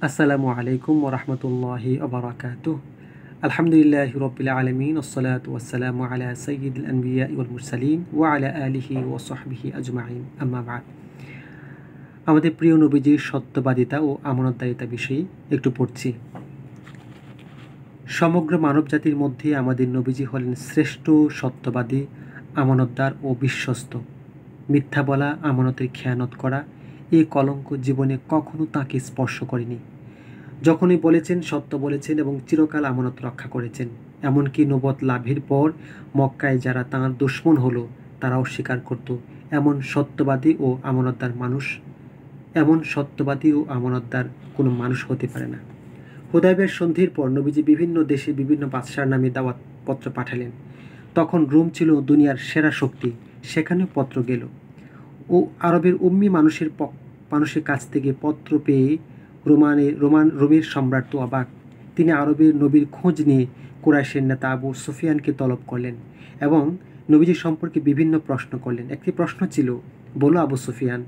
আসসালামু আলাইকুম ওয়া রাহমাতুল্লাহি ওয়া বারাকাতুহু। আলহামদুলিল্লাহি রাব্বিল আলামিন ওয়াসসালাতু ওয়াসসালামু আলা সাইয়্যিদিল আনবিয়া ওয়াল মুরসালিন ওয়া আলা আলিহি ওয়া সাহবিহি আজমাইন, আম্মা বা'দ। আমাদের প্রিয় নবীজির সত্যবাদিতা ও আমানতদারিতা বিষয়ে একটু পড়ছি। সমগ্র মানবজাতির মধ্যে আমাদের নবীজি হলেন শ্রেষ্ঠ সত্যবাদী, আমানতদার ও বিশ্বস্ত। মিথ্যা বলা, আমানতের খেয়ানত করা, এই কলঙ্ক জীবনে কখনো তাঁকে স্পর্শ করেনি। যখনই বলেছেন সত্য বলেছেন এবং চিরকাল আমানত রক্ষা করেছেন। এমনকি নবুয়ত লাভের পর মক্কায় যারা তাঁর দুশমন হলো তারাও স্বীকার করত এমন সত্যবাদী ও আমানতদার কোনো মানুষ হতে পারে না। হুদায়বিয়ার সন্ধির পর নবীজি বিভিন্ন দেশে বিভিন্ন বাদশার নামে দাওয়াত পত্র পাঠালেন। তখন রোম ছিল দুনিয়ার সেরা শক্তি, সেখানেও পত্র গেল। ও আরবের উম্মি মানুষের কাছ থেকে পত্র পেয়ে রোমের সম্রাট তো অবাক। তিনি আরবের নবীর খোঁজ নিয়ে কুরাইশের নেতা আবু সুফিয়ানকে তলব করলেন এবং নবীজি সম্পর্কে বিভিন্ন প্রশ্ন করলেন। একটি প্রশ্ন ছিল, বলো আবু সুফিয়ান,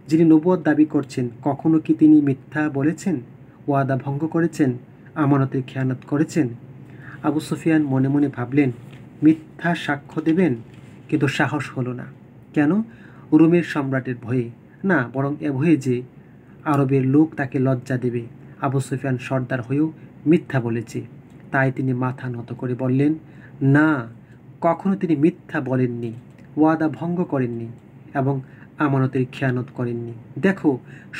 যিনি নবুয়ত দাবি করছেন কখনো কি তিনি মিথ্যা বলেছেন, ওয়াদা ভঙ্গ করেছেন, আমানতের খেয়ানত করেছেন? আবু সুফিয়ান মনে মনে ভাবলেন, মিথ্যা সাক্ষ্য দেবেন, কিন্তু সাহস হলো না। কেন? রোমের সম্রাটের ভয়ে না, বরং এ ভয়ে যে আরবের লোক তাকে লজ্জা দেবে। আবু সুফিয়ান সর্দার হয়েও মিথ্যা বলেছে। তাই তিনি মাথা নত করে বললেন, না, কখনো তিনি মিথ্যা বলেননি, ওয়াদা ভঙ্গ করেননি এবং আমানতের খেয়ানত করেননি। দেখো,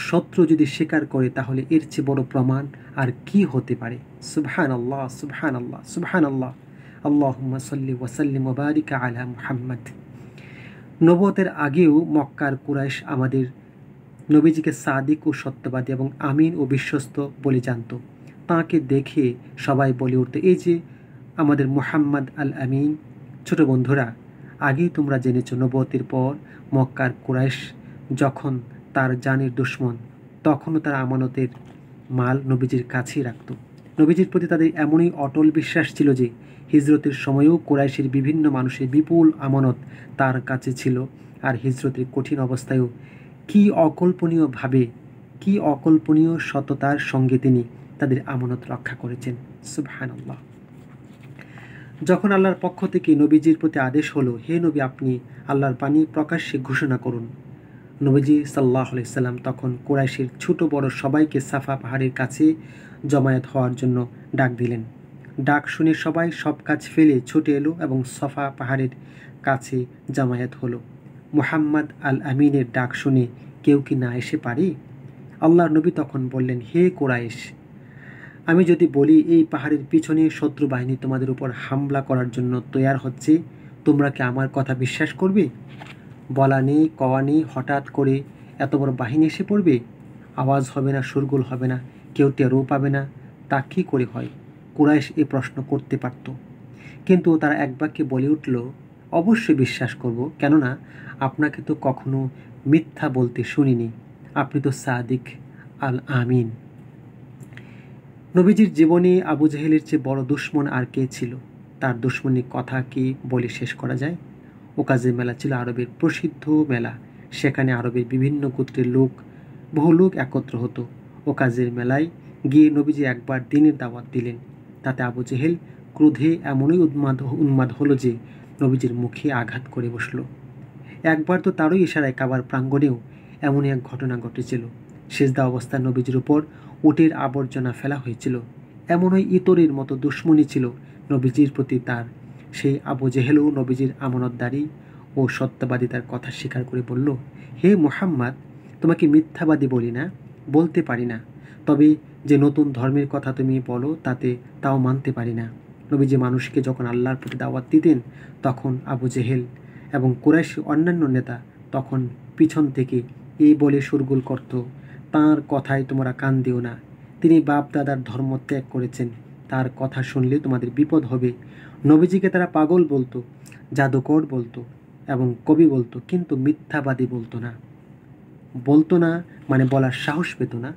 শত্রু যদি স্বীকার করে তাহলে এর চেয়ে বড় প্রমাণ আর কি হতে পারে? সুবহানাল্লাহ, সুবহানাল্লাহ, সুবহানাল্লাহ। আল্লাহুম্মা সাল্লি ওয়া সাল্লিম ওয়া বারিক আলা মুহাম্মাদ। নবুয়তের আগেও মক্কার কুরাইশ আমাদের নবীজিকে সাদিক ও সত্যবাদী এবং আমিন ও বিশ্বস্ত বলে জানত। তাঁকে দেখে সবাই বলে উঠত, এই যে আমাদের মুহাম্মদ আল আমিন। ছোট বন্ধুরা, আগেই তোমরা জেনেছ নবুয়তের পর মক্কার কুরাইশ যখন তার জানের দুশমন, তখনও তারা আমানতের মাল নবীজির কাছেই রাখত। নবীজির প্রতি তাদের এমনই অটল বিশ্বাস ছিল যে হিজরতের সময়ও কুরাইশের বিভিন্ন মানুষের বিপুল আমানত তার কাছে ছিল। আর হিজরতের কঠিন অবস্থায়ও কি অকল্পনীয় সততার সঙ্গে তিনি তাদের আমানত রক্ষা করেছেন। সুবহানাল্লাহ। যখন আল্লাহর পক্ষ থেকে নবীজির প্রতি আদেশ হলো, হে নবী, আপনি আল্লাহর বাণী প্রকাশ্যে ঘোষণা করুন, নবীজি সাল্লাল্লাহু আলাইহি সাল্লাম তখন কুরাইশের ছোট বড় সবাইকে সাফা পাহাড়ের কাছে জমায়েত হওয়ার জন্য ডাক দিলেন। ডাক শুনে সবাই সব কাজ ফেলে ছুটে এলো এবং সাফা পাহাড়ের কাছে জমায়েত হলো। মুহাম্মদ আল আমিনের ডাক শুনে কেউ কি না এসে পারে? আল্লাহর নবী তখন বললেন, হে কুরাইশ, আমি যদি বলি এই পাহাড়ের পিছনে শত্রু বাহিনী তোমাদের উপর হামলা করার জন্য তৈয়ার হচ্ছে, তোমরা কি আমার কথা বিশ্বাস করবে? বলা নেই কওয়া নেই, হঠাৎ করে এত বড় বাহিনী এসে পড়বে, আওয়াজ হবে না, শোরগোল হবে না, কেউ টেরও পাবে না, তা কী করে হয়? কুরাইশ এ প্রশ্ন করতে পারত, কিন্তু তারা এক বাক্যে বলে উঠল, অবশ্যই বিশ্বাস করব, কেননা আপনাকে তো কখনো মিথ্যা বলতে শুনিনি, আপনি তো সাদিক আল আমিন। নবীজির জীবনে আবু জাহেলের চেয়ে বড় দুশমন আর কে ছিল? তার দুশমনির কথা কি বলে শেষ করা যায়? ওকাজের মেলা ছিল আরবের প্রসিদ্ধ মেলা। সেখানে আরবের বিভিন্ন গোত্রের বহু লোক একত্র হতো। ওকাজের মেলায় গিয়ে নবীজি একবার দিনের দাওয়াত দিলেন। তাতে আবু জেহেল ক্রোধে এমনই উন্মাদ হলো যে নবীজির মুখে আঘাত করে বসল। একবার তো তারই ইশারায় কাবার প্রাঙ্গণেও এমনই এক ঘটনা ঘটেছিল। সিজদা অবস্থায় নবীজির উপর উটের আবর্জনা ফেলা হয়েছিল। এমনই ইতরের মতো দুশমনী ছিল নবীজির প্রতি তার। সেই আবু জেহেলও নবীজির আমানতদারি ও সত্যবাদিতার কথা স্বীকার করে বলল, হে মুহাম্মদ, তোমাকে মিথ্যাবাদী বলি না, বলতে পারি না, তবে যে নতুন ধর্মের কথা তুমি বলো তাও মানতে পারি না। নবীজি মানুষকে যখন আল্লাহর প্রতি দাওয়াত দিতেন, তখন আবু জেহেল এবং কুরাইশ অন্যান্য নেতা তখন পিছন থেকে এই বলে শোরগোল করত, তাঁর কথায় তোমরা কান দিও না, তিনি বাপ দাদার ধর্ম ত্যাগ করেছেন, তার কথা শুনলে তোমাদের বিপদ হবে। নবীজিকে তারা পাগল বলতো, জাদুকর বলতো এবং কবি বলতো, কিন্তু মিথ্যাবাদী বলতো না মানে বলার সাহস পেত না,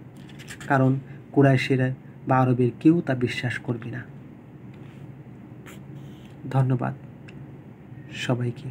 কারণ কুরাইশের বা আরবের কেউ তা বিশ্বাস করবে না। ধন্যবাদ সবাইকে।